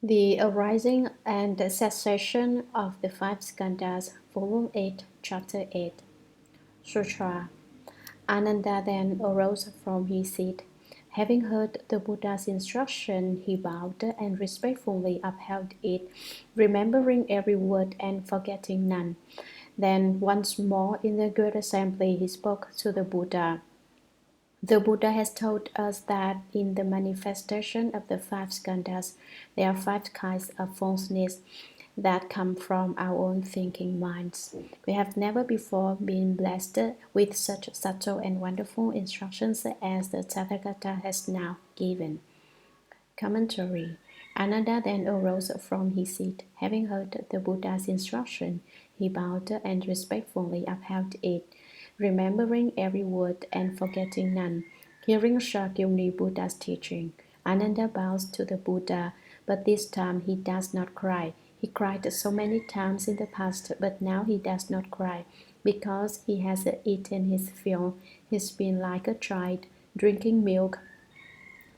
The Arising and Cessation of the Five Skandhas, Volume 8, Chapter 8. Sutra. Ananda then arose from his seat. Having heard the Buddha's instruction, he bowed and respectfully upheld it, remembering every word and forgetting none. Then once more in the great assembly he spoke to the Buddha. The Buddha has told us that in the manifestation of the five skandhas, there are five kinds of falseness that come from our own thinking minds. We have never before been blessed with such subtle and wonderful instructions as the Tathagata has now given. Commentary. Ananda then arose from his seat. Having heard the Buddha's instruction, he bowed and respectfully upheld it, remembering every word and forgetting none. Hearing Shakyamuni Buddha's teaching, Ananda bows to the Buddha, but this time he does not cry. He cried so many times in the past, but now he does not cry, because he has eaten his fill. He's been like a child, drinking milk.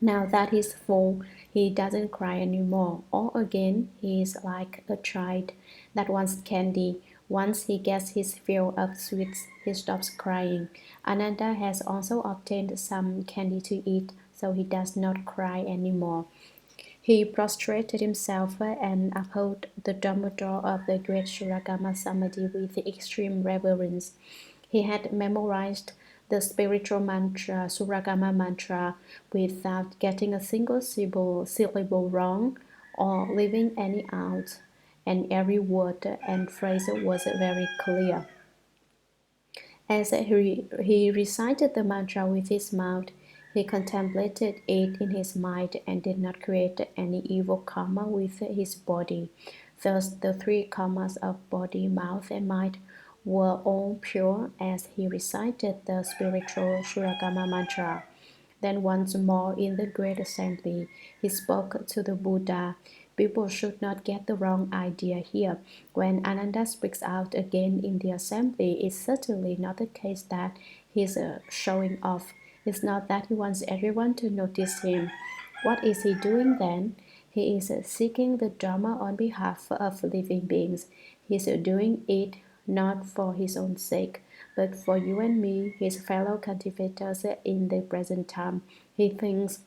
Now that he's full, he doesn't cry anymore. Or again, he is like a child that wants candy. Once he gets his fill of sweets, he stops crying. Ananda has also obtained some candy to eat, so he does not cry anymore. He prostrated himself and upheld the Dharma door of the great Shurangama Samadhi with extreme reverence. He had memorized the spiritual mantra, Shurangama mantra, without getting a single syllable wrong or leaving any out, and every word and phrase was very clear. As he recited the mantra with his mouth, he contemplated it in his mind and did not create any evil karma with his body. Thus, the three karmas of body, mouth, and mind were all pure as he recited the spiritual Shurangama mantra. Then once more in the great assembly, he spoke to the Buddha. People should not get the wrong idea here. When Ananda speaks out again in the assembly, it's certainly not the case that he's showing off. It's not that he wants everyone to notice him. What is he doing then? He is seeking the Dharma on behalf of living beings. He's doing it not for his own sake, but for you and me, his fellow cultivators in the present time. He thinks,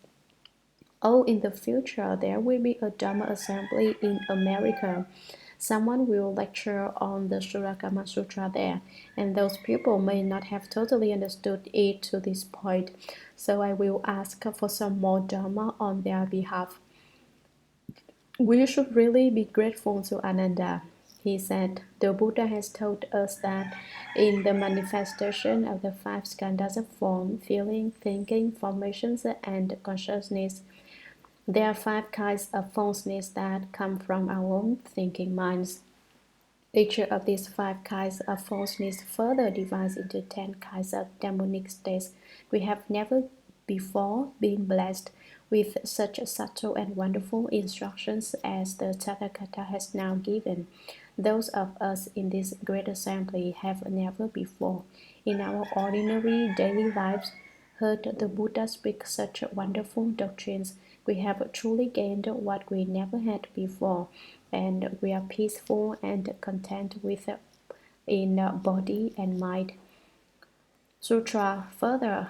oh, in the future there will be a Dharma assembly in America. Someone will lecture on the Shurangama Sutra there, and those people may not have totally understood it to this point, so I will ask for some more Dharma on their behalf. We should really be grateful to Ananda. He said, the Buddha has told us that in the manifestation of the five skandhas of form, feeling, thinking, formations, and consciousness, there are five kinds of falseness that come from our own thinking minds. Each of these five kinds of falseness further divides into 10 kinds of demonic states. We have never before been blessed with such subtle and wonderful instructions as the Tathagata has now given. Those of us in this great assembly have never before, in our ordinary daily lives, heard the Buddha speak such wonderful doctrines. We have truly gained what we never had before, and we are peaceful and content with in body and mind. Sutra. Further,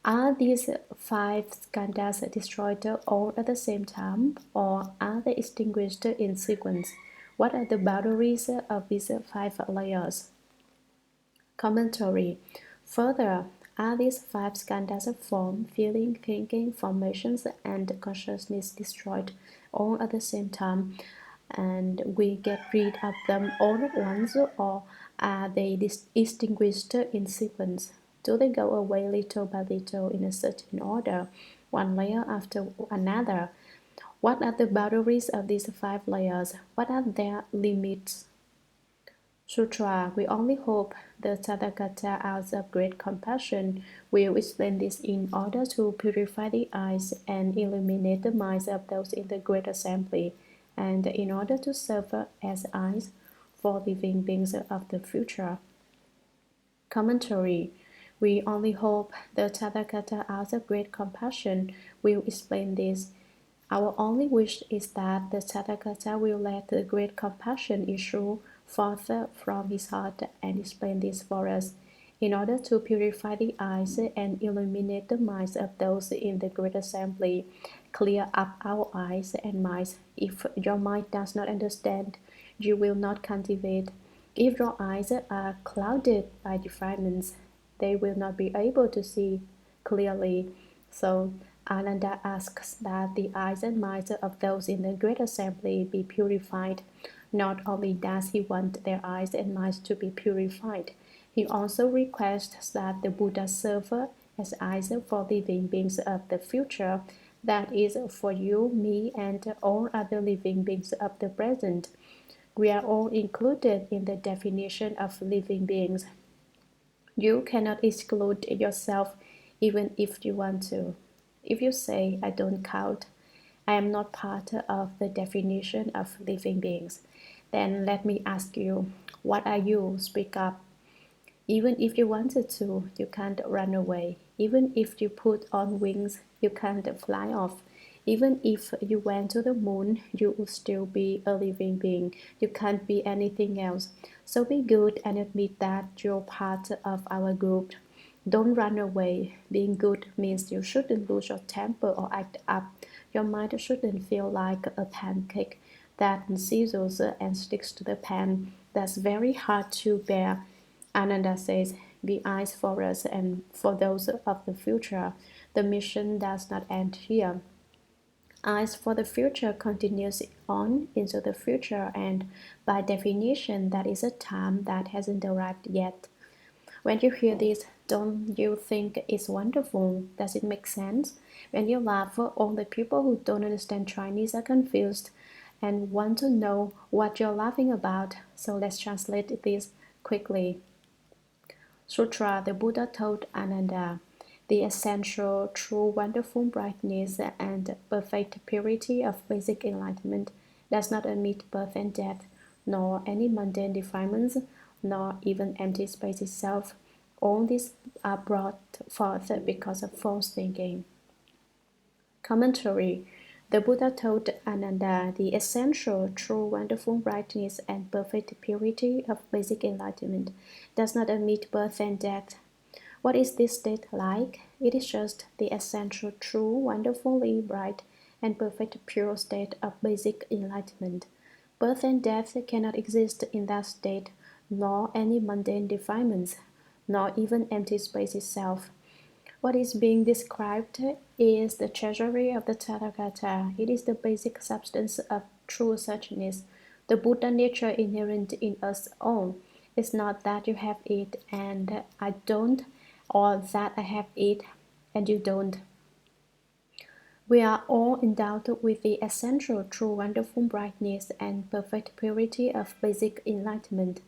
are these five skandhas destroyed all at the same time, or are they extinguished in sequence? What are the boundaries of these five layers? Commentary. Further, are these five skandhas of form, feeling, thinking, formations, and consciousness destroyed all at the same time, and we get rid of them all at once, or are they extinguished in sequence? Do they go away little by little in a certain order, one layer after another? What are the boundaries of these five layers? What are their limits? Sutra. We only hope the Tathagata, out of great compassion, will explain this in order to purify the eyes and illuminate the minds of those in the great assembly, and in order to serve as eyes for living beings of the future. Commentary. We only hope the Tathagata, out of great compassion, will explain this Our only wish is that the Tathagata will let the great compassion issue forth from his heart and explain this for us, in order to purify the eyes and illuminate the minds of those in the great assembly. Clear up our eyes and minds. If your mind does not understand, you will not cultivate. If your eyes are clouded by defilements, they will not be able to see clearly. So Ananda asks that the eyes and minds of those in the great assembly be purified. Not only does he want their eyes and minds to be purified, he also requests that the Buddha serve as eyes for living beings of the future, that is, for you, me, and all other living beings of the present. We are all included in the definition of living beings. You cannot exclude yourself even if you want to. If you say, I don't count, I am not part of the definition of living beings, then let me ask you, what are you? Speak up. Even if you wanted to, you can't run away. Even if you put on wings, you can't fly off. Even if you went to the moon, you would still be a living being. You can't be anything else. So be good and admit that you're part of our group. Don't run away. Being good means you shouldn't lose your temper or act up. Your mind shouldn't feel like a pancake that sizzles and sticks to the pan. That's very hard to bear. Ananda says, be eyes for us and for those of the future. The mission does not end here. Eyes for the future continues on into the future, and by definition, that is a time that hasn't arrived yet. When you hear this, don't you think it's wonderful? Does it make sense? When you laugh, all the people who don't understand Chinese are confused and want to know what you're laughing about. So let's translate this quickly. Sutra, the Buddha told Ananda, the essential, true, wonderful brightness and perfect purity of basic enlightenment does not admit birth and death, nor any mundane defilements, nor even empty space itself. All these are brought forth because of false thinking. Commentary. The Buddha told Ananda the essential, true, wonderful brightness and perfect purity of basic enlightenment does not admit birth and death. What is this state like? It is just the essential, true, wonderfully bright and perfect pure state of basic enlightenment. Birth and death cannot exist in that state, nor any mundane defilements, nor even empty space itself. What is being described is the treasury of the Tathagata. It is the basic substance of true suchness, the Buddha nature inherent in us all. It's not that you have it and I don't, or that I have it and you don't. We are all endowed with the essential, true, wonderful brightness and perfect purity of basic enlightenment.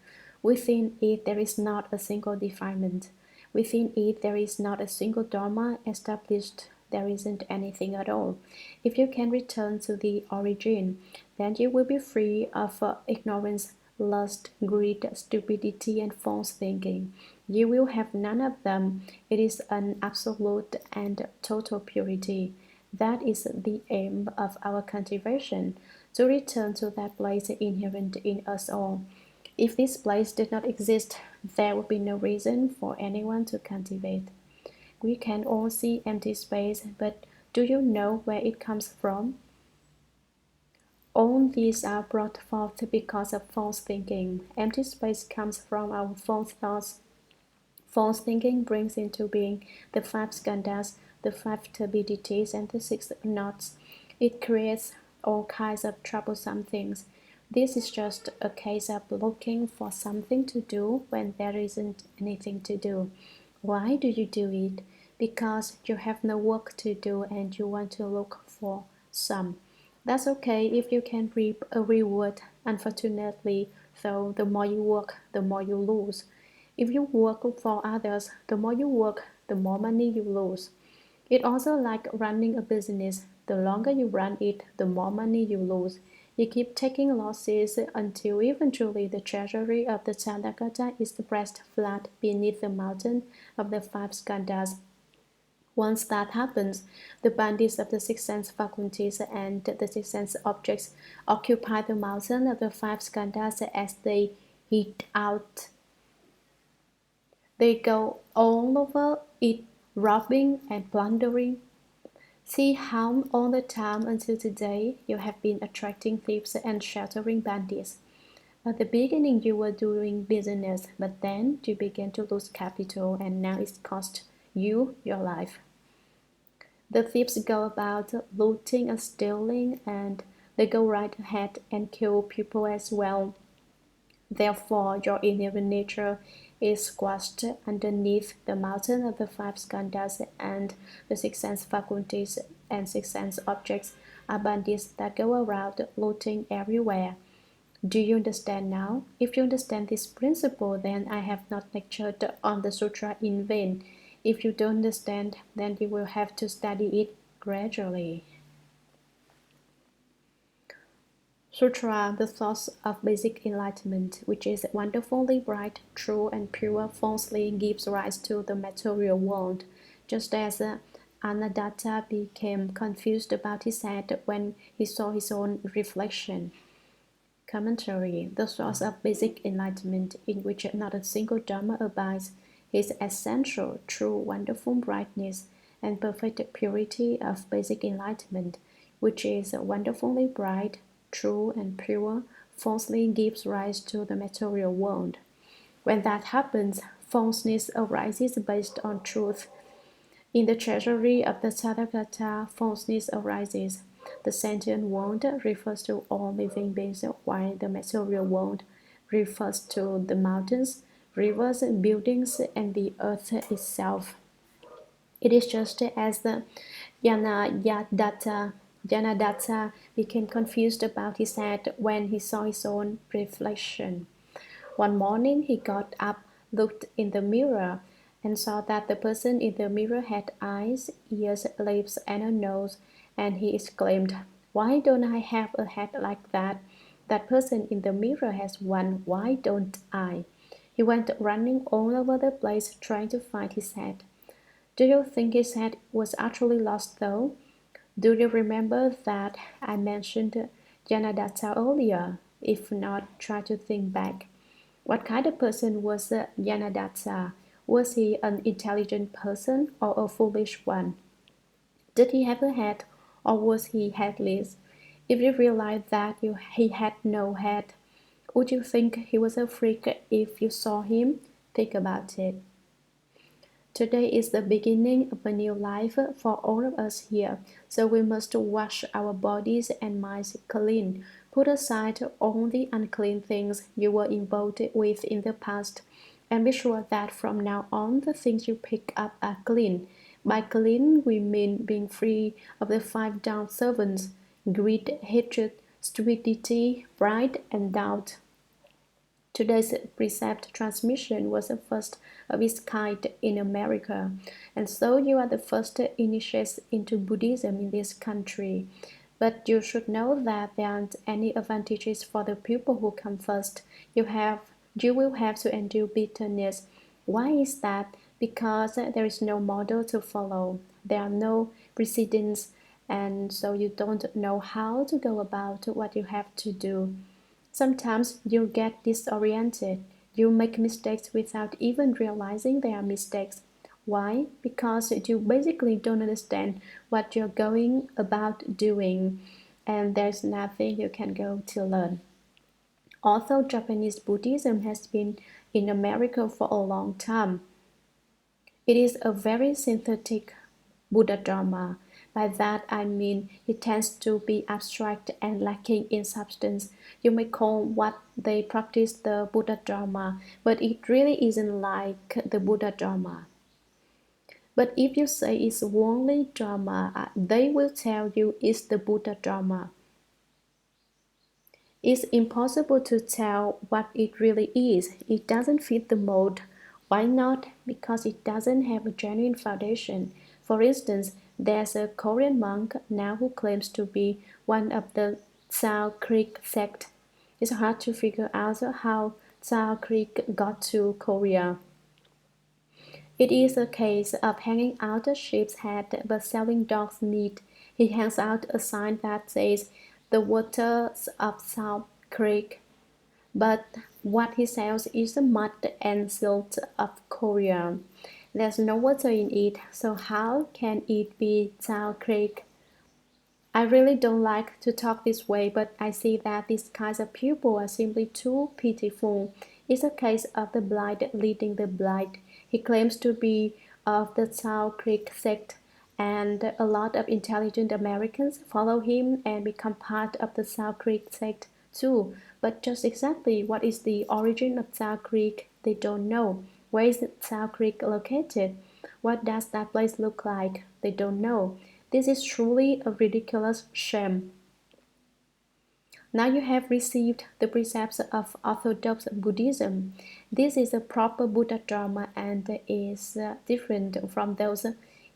Within it, there is not a single defilement. Within it, there is not a single dharma established. There isn't anything at all. If you can return to the origin, then you will be free of ignorance, lust, greed, stupidity, and false thinking. You will have none of them. It is an absolute and total purity. That is the aim of our cultivation, to return to that place inherent in us all. If this place did not exist, there would be no reason for anyone to cultivate. We can all see empty space, but do you know where it comes from? All these are brought forth because of false thinking. Empty space comes from our false thoughts. False thinking brings into being the five skandhas, the five turbidities, and the six knots. It creates all kinds of troublesome things. This is just a case of looking for something to do when there isn't anything to do. Why do you do it? Because you have no work to do and you want to look for some. That's okay if you can reap a reward. Unfortunately, though, the more you work, the more you lose. If you work for others, the more you work, the more money you lose. It's also like running a business. The longer you run it, the more money you lose. You keep taking losses until eventually the treasury of the Tathagata is pressed flat beneath the mountain of the five skandhas. Once that happens, the bandits of the six sense faculties and the six sense objects occupy the mountain of the five skandhas as they heat out. They go all over it, robbing and plundering. See how all the time until today you have been attracting thieves and sheltering bandits. At the beginning you were doing business, but then you began to lose capital and now it's cost you your life. The thieves go about looting and stealing, and they go right ahead and kill people as well. Therefore, your inner nature is squashed underneath the mountain of the five skandhas, and the six sense faculties and six sense objects are bandits that go around looting everywhere. Do you understand now? If you understand this principle, then I have not lectured on the sutra in vain. If you don't understand, then you will have to study it gradually. Sutra, the source of basic enlightenment, which is wonderfully bright, true, and pure, falsely gives rise to the material world, just as Anadatta became confused about his head when he saw his own reflection. Commentary: the source of basic enlightenment, in which not a single Dharma abides, is essential, true, wonderful brightness, and perfect purity of basic enlightenment, which is wonderfully bright, true, and pure, falsely gives rise to the material world. When that happens, falseness arises based on truth. In the treasury of the Tathagata, falseness arises. The sentient world refers to all living beings, while the material world refers to the mountains, rivers, buildings, and the earth itself. It is just as the Janadatta became confused about his head when he saw his own reflection. One morning he got up, looked in the mirror, and saw that the person in the mirror had eyes, ears, lips, and a nose, and he exclaimed, "Why don't I have a head like that? That person in the mirror has one, why don't I?" He went running all over the place trying to find his head. Do you think his head was actually lost though? Do you remember that I mentioned Janadatta earlier? If not, try to think back. What kind of person was Janadatta? Was he an intelligent person or a foolish one? Did he have a head or was he headless? If you realize that he had no head, would you think he was a freak if you saw him? Think about it. Today is the beginning of a new life for all of us here, so we must wash our bodies and minds clean. Put aside all the unclean things you were involved with in the past, and be sure that from now on the things you pick up are clean. By clean, we mean being free of the five down servants: greed, hatred, stupidity, pride, and doubt. Today's precept transmission was the first of its kind in America, and so you are the first initiates into Buddhism in this country. But you should know that there aren't any advantages for the people who come first. You will have to endure bitterness. Why is that? Because there is no model to follow. There are no precedents, and so you don't know how to go about what you have to do. Sometimes you get disoriented. You make mistakes without even realizing they are mistakes. Why? Because you basically don't understand what you're going about doing, and there's nothing you can go to learn. Although Japanese Buddhism has been in America for a long time, it is a very synthetic Buddha Dharma. By that I mean it tends to be abstract and lacking in substance. You may call what they practice the Buddha Dharma, but it really isn't like the Buddha Dharma. But if you say it's only Dharma, they will tell you it's the Buddha Dharma. It's impossible to tell what it really is. It doesn't fit the mold. Why not? Because it doesn't have a genuine foundation. For instance, there's a Korean monk now who claims to be one of the Tsao Creek sect. It's hard to figure out how Tsao Creek got to Korea. It is a case of hanging out a sheep's head but selling dog's meat. He hangs out a sign that says the waters of South Creek, but what he sells is the mud and silt of Korea. There's no water in it, so how can it be South Creek? I really don't like to talk this way, but I see that these kinds of people are simply too pitiful. It's a case of the blind leading the blind. He claims to be of the South Creek sect, and a lot of intelligent Americans follow him and become part of the South Creek sect too. But just exactly what is the origin of South Creek, they don't know. Where is South Creek located? What does that place look like? They don't know. This is truly a ridiculous shame. Now you have received the precepts of Orthodox Buddhism. This is a proper Buddha Dharma and is different from those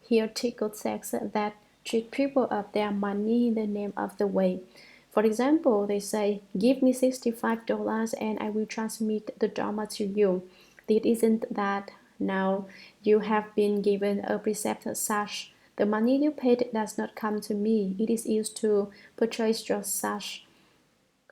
heretical sects that trick people of their money in the name of the way. For example, they say, "Give me $65 and I will transmit the Dharma to you." It isn't that. Now you have been given a precept such. The money you paid does not come to me. It is used to purchase your sash.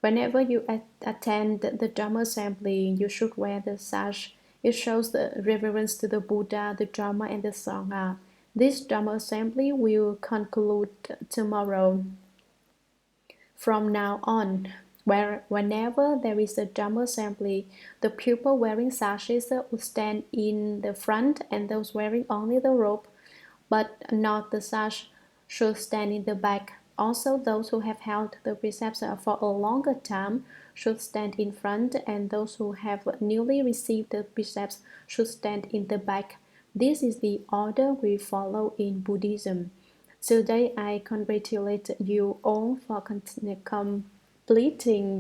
Whenever you attend the Dharma assembly, you should wear the sash. It shows the reverence to the Buddha, the Dharma, and the Sangha. This Dharma assembly will conclude tomorrow. From now on, whenever there is a Dharma assembly, the people wearing sashes will stand in the front, and those wearing only the robe but not the sash should stand in the back. Also, those who have held the precepts for a longer time should stand in front, and those who have newly received the precepts should stand in the back. This is the order we follow in Buddhism. Today, I congratulate you all for completing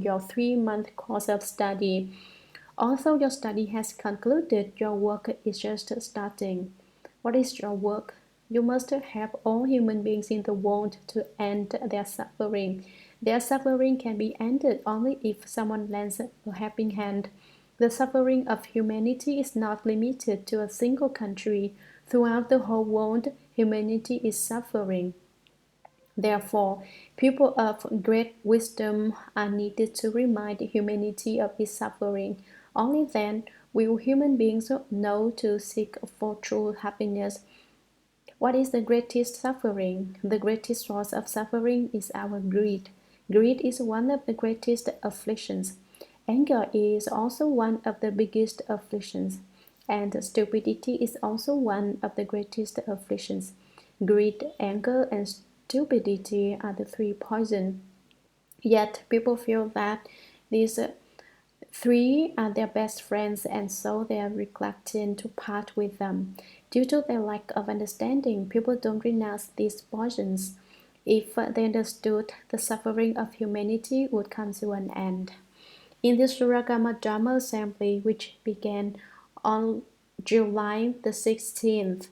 your 3-month course of study. Although your study has concluded, your work is just starting. What is your work? You must help all human beings in the world to end their suffering. Their suffering can be ended only if someone lends a helping hand. The suffering of humanity is not limited to a single country. Throughout the whole world, humanity is suffering. Therefore, people of great wisdom are needed to remind humanity of its suffering. Only then will human beings know to seek for true happiness. What is the greatest suffering? The greatest source of suffering is our greed. Greed is one of the greatest afflictions. Anger is also one of the biggest afflictions. And stupidity is also one of the greatest afflictions. Greed, anger, and stupidity are the three poisons. Yet people feel that these three are their best friends, and so they are reluctant to part with them. Due to their lack of understanding, people don't renounce these poisons. If they understood, the suffering of humanity would come to an end. In the Shurangama Dharma Assembly, which began on July the 16th,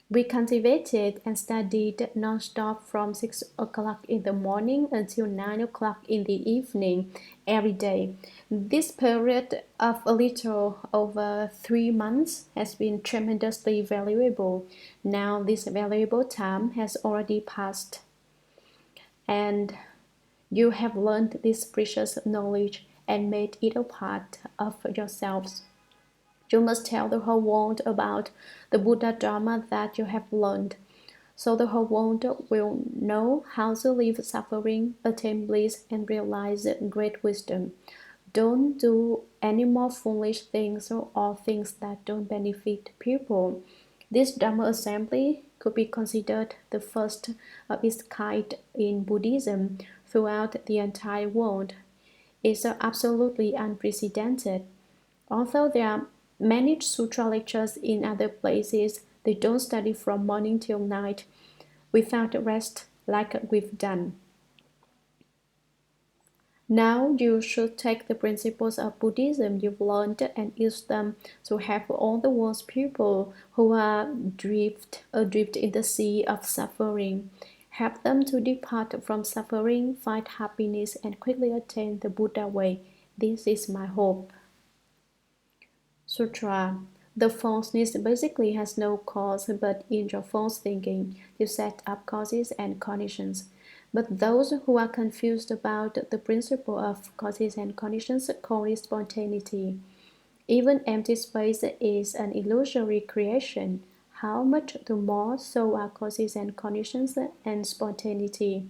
we cultivated and studied non-stop from 6 o'clock in the morning until 9 o'clock in the evening every day. This period of a little over 3 months has been tremendously valuable. Now this valuable time has already passed, and you have learned this precious knowledge and made it a part of yourselves. You must tell the whole world about the Buddha Dharma that you have learned, so the whole world will know how to leave suffering, attain bliss, and realize great wisdom. Don't do any more foolish things or things that don't benefit people. This Dharma assembly could be considered the first of its kind in Buddhism throughout the entire world. It's absolutely unprecedented. Although there are many sutra lectures in other places, they don't study from morning till night without rest like we've done. Now you should take the principles of Buddhism you've learned and use them to help all the world's people who are adrift in the sea of suffering. Help them to depart from suffering, find happiness, and quickly attain the Buddha way. This is my hope. Sutra. The falseness basically has no cause, but in your false thinking, you set up causes and conditions. But those who are confused about the principle of causes and conditions call it spontaneity. Even empty space is an illusory creation. How much the more so are causes and conditions and spontaneity,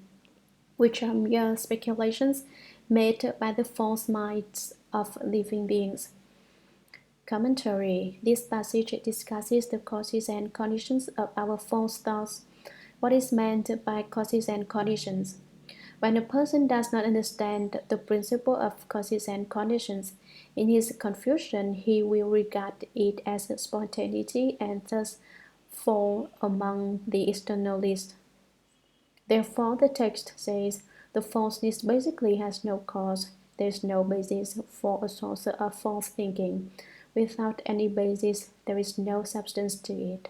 which are mere speculations made by the false minds of living beings. Commentary. This passage discusses the causes and conditions of our false thoughts. What is meant by causes and conditions? When a person does not understand the principle of causes and conditions, in his confusion he will regard it as spontaneity and thus fall among the externalists. Therefore, the text says the falseness basically has no cause. There is no basis for a source of false thinking. Without any basis, there is no substance to it.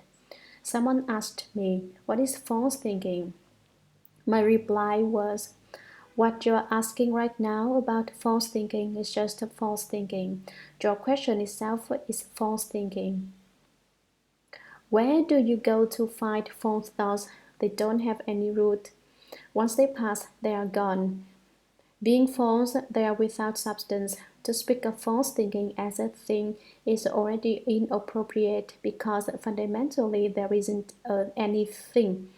Someone asked me, "What is false thinking?" My reply was, "What you are asking right now about false thinking is just false thinking. Your question itself is false thinking." Where do you go to find false thoughts? They don't have any root. Once they pass, they are gone. Being false, they are without substance. To speak of false thinking as a thing is already inappropriate because fundamentally there isn't anything.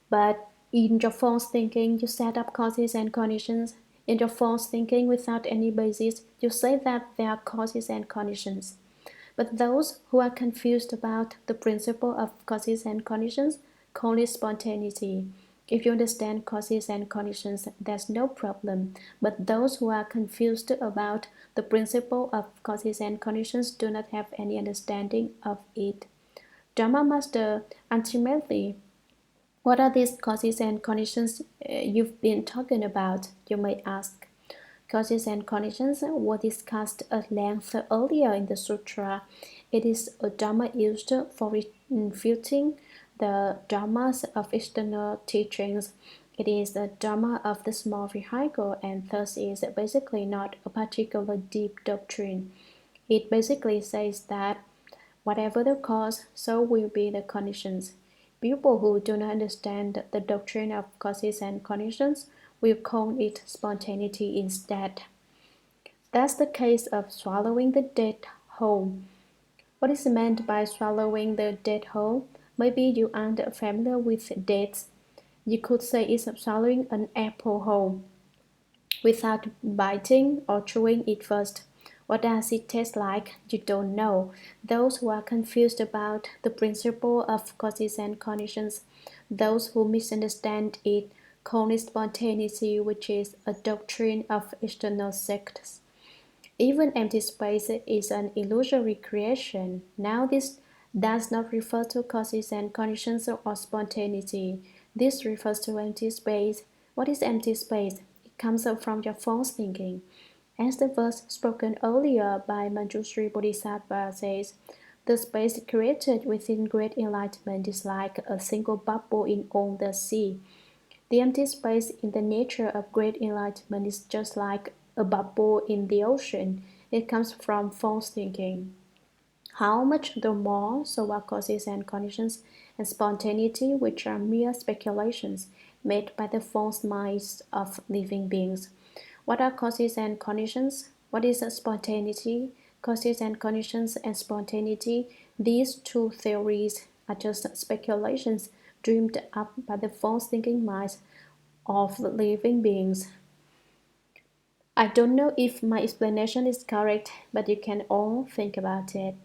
But in your false thinking, you set up causes and conditions. In your false thinking, without any basis, you say that there are causes and conditions. But those who are confused about the principle of causes and conditions call it spontaneity. If you understand causes and conditions, there's no problem. But those who are confused about the principle of causes and conditions do not have any understanding of it. Dharma Master, ultimately, what are these causes and conditions you've been talking about? You may ask. Causes and conditions were discussed at length earlier in the sutra. It is a dharma used for refuting the dharmas of external teachings. It is the dharma of the small vehicle and thus is basically not a particular deep doctrine. It basically says that whatever the cause, so will be the conditions. People who do not understand the doctrine of causes and conditions will call it spontaneity instead. That's the case of swallowing the dead whole. What is meant by swallowing the dead whole? Maybe you aren't familiar with dates. You could say it's swallowing an apple whole without biting or chewing it first. What does it taste like? You don't know. Those who are confused about the principle of causes and conditions, those who misunderstand it, call it spontaneity, which is a doctrine of external sects. Even empty space is an illusory creation. Now, this does not refer to causes and conditions or spontaneity. This refers to empty space. What is empty space? It comes up from your false thinking. As the verse spoken earlier by Manjushri Bodhisattva says, the space created within great enlightenment is like a single bubble in all the sea. The empty space in the nature of great enlightenment is just like a bubble in the ocean. It comes from false thinking. How much the more so are causes and conditions and spontaneity, which are mere speculations made by the false minds of living beings. What are causes and conditions? What is spontaneity? Causes and conditions and spontaneity. These two theories are just speculations dreamed up by the false thinking minds of living beings. I don't know if my explanation is correct, but you can all think about it.